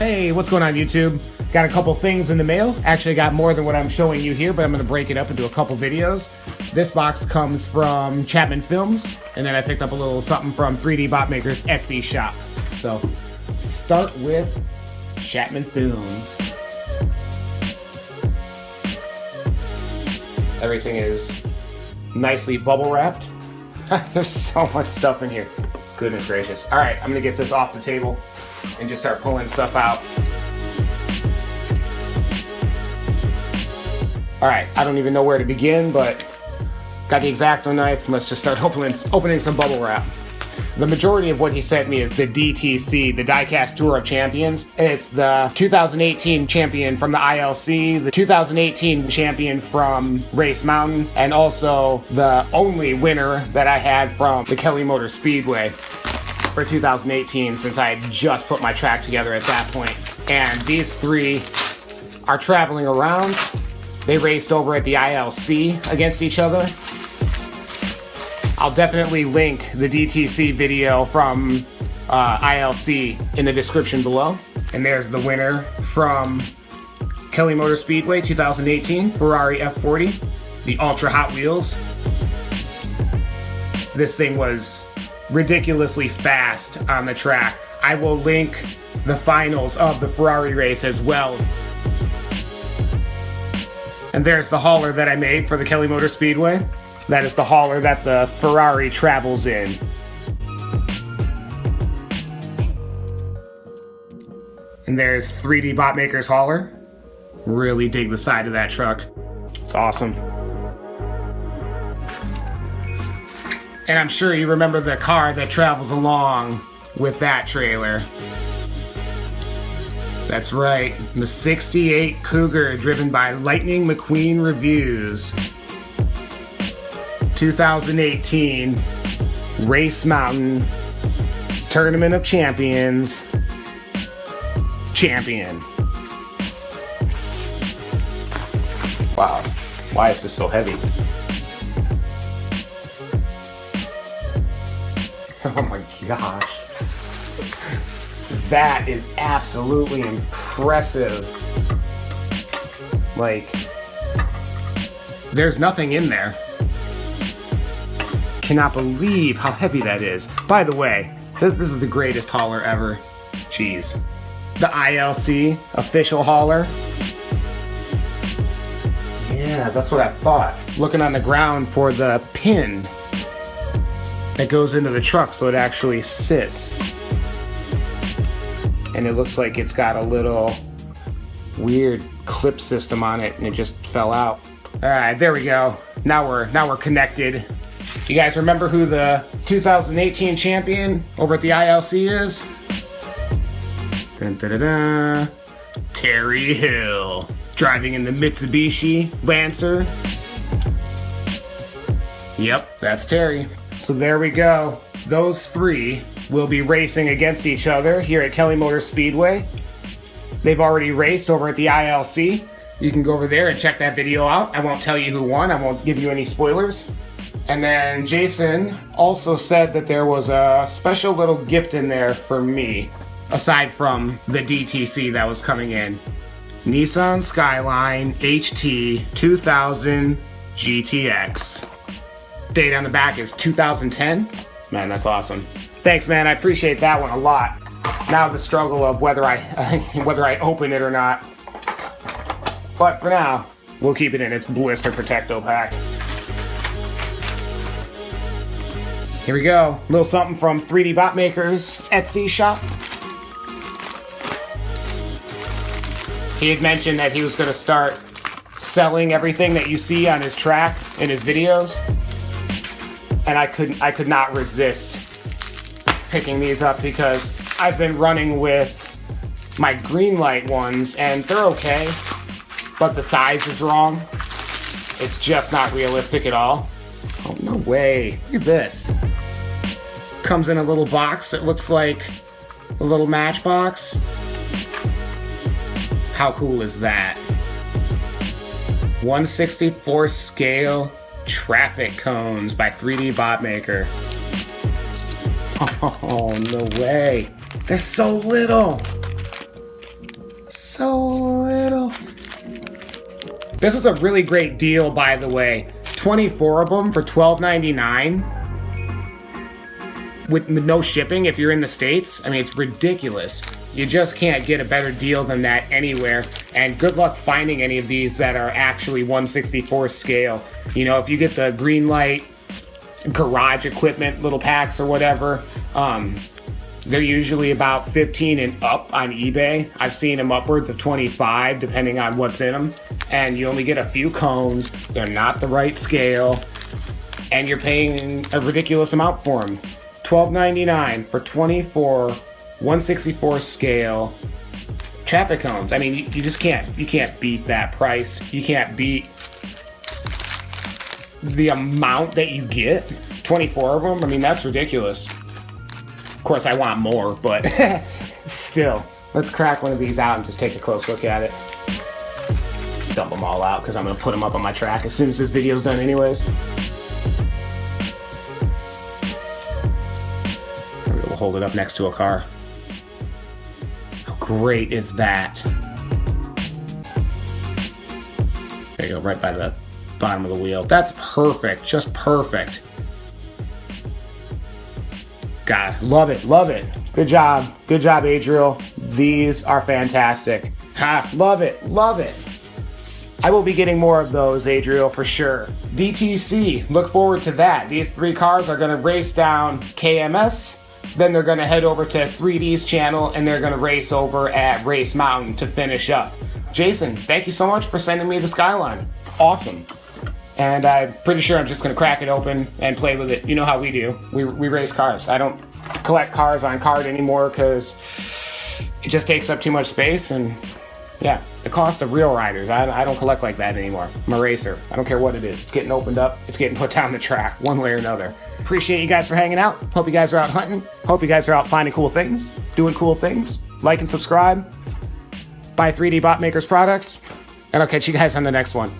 Hey, what's going on YouTube? Got a couple things in the mail. Actually got more than what I'm showing you here, but I'm gonna break it up into a couple videos. This box comes from Chapman Films, and then I picked up a little something from 3DBotMaker's Etsy shop. So, start with Chapman Films. Everything is nicely bubble wrapped. There's so much stuff in here. Goodness gracious. All right, I'm gonna get this off the table and just start pulling stuff out. All right, I don't even know where to begin, but got the X-Acto knife. Let's just start opening some bubble wrap. The majority of what he sent me is the DTC, the Diecast Tour of Champions. It's the 2018 champion from the ILC, the 2018 champion from Race Mountain, and also the only winner that I had from the Kelly Motor Speedway for 2018, since I had just put my track together at that point. And these three are traveling around. They raced over at the ILC against each other. I'll definitely link the DTC video from ILC in the description below. And there's the winner from Kelly Motor Speedway 2018, Ferrari F40, the Ultra Hot Wheels. This thing was ridiculously fast on the track. I will link the finals of the Ferrari race as well. And there's the hauler that I made for the Kelly Motor Speedway. That is the hauler that the Ferrari travels in. And there's 3DBotMaker's hauler. Really dig the side of that truck. It's awesome. And I'm sure you remember the car that travels along with that trailer. That's right, the 68 Cougar driven by Lightning McQueen Reviews. 2018 Race Mountain Tournament of Champions champion. Wow, why is this so heavy? Oh my gosh. That is absolutely impressive. Like, there's nothing in there. Cannot believe how heavy that is. By the way, this is the greatest hauler ever. Jeez. The ILC official hauler. Yeah, that's what I thought. Looking on the ground for the pin that goes into the truck so it actually sits. And it looks like it's got a little weird clip system on it and it just fell out. All right, there we go. Now we're connected. You guys remember who the 2018 champion over at the ILC is? Dun, dun, dun, dun. Terry Hill, driving in the Mitsubishi Lancer. Yep, that's Terry. So there we go. Those three will be racing against each other here at Kelly Motor Speedway. They've already raced over at the ILC. You can go over there and check that video out. I won't tell you who won. I won't give you any spoilers. And then Jason also said that there was a special little gift in there for me, aside from the DTC that was coming in. Nissan Skyline HT 2000 GTX. Date on the back is 2010. Man, that's awesome. Thanks, man. I appreciate that one a lot. Now the struggle of whether I open it or not. But for now, we'll keep it in its blister protecto pack. Here we go. A little something from 3DBotMaker's Etsy shop. He had mentioned that he was going to start selling everything that you see on his track in his videos. And I could not resist picking these up because I've been running with my green light ones and they're okay, but the size is wrong. It's just not realistic at all. Oh, no way. Look at this. Comes in a little box. It looks like a little matchbox. How cool is that? 1/64 scale traffic cones by 3DBotMaker. Oh, no way. They're so little. so little. This was a really great deal, by the way. 24 of them for $12.99 with no shipping if you're in the States. I mean, it's ridiculous. You just can't get a better deal than that anywhere. And good luck finding any of these that are actually 1/64 scale. You know, if you get the green light garage equipment little packs or whatever, they're usually about 15 and up on eBay. I've seen them upwards of 25 depending on what's in them. And you only get a few cones. They're not the right scale. And you're paying a ridiculous amount for them. $12.99 for 24 1/64 scale traffic cones. I mean, you just can't beat that price. You can't beat the amount that you get. 24 of them. I mean, that's ridiculous. Of course, I want more, but still. Let's crack one of these out and just take a close look at it. Dump them all out because I'm going to put them up on my track as soon as this video's done anyways. We'll hold it up next to a car. How great is that? There you go, right by the bottom of the wheel. That's perfect, just perfect. God, love it, love it. Good job, Adriel. These are fantastic. Ha, love it, love it. I will be getting more of those, Adriel, for sure. DTC, look forward to that. These three cars are gonna race down KMS, then they're gonna head over to 3D's channel, and they're gonna race over at Race Mountain to finish up. Jason, thank you so much for sending me the Skyline. It's awesome. And I'm pretty sure I'm just gonna crack it open and play with it. You know how we do. We race cars. I don't collect cars on card anymore because it just takes up too much space, and yeah, the cost of real riders. I don't collect like that anymore. I'm a racer. I don't care what it is. It's getting opened up. It's getting put down the track one way or another. Appreciate you guys for hanging out. Hope you guys are out hunting. Hope you guys are out finding cool things, doing cool things. Like and subscribe. Buy 3DBotMaker's products. And I'll catch you guys on the next one.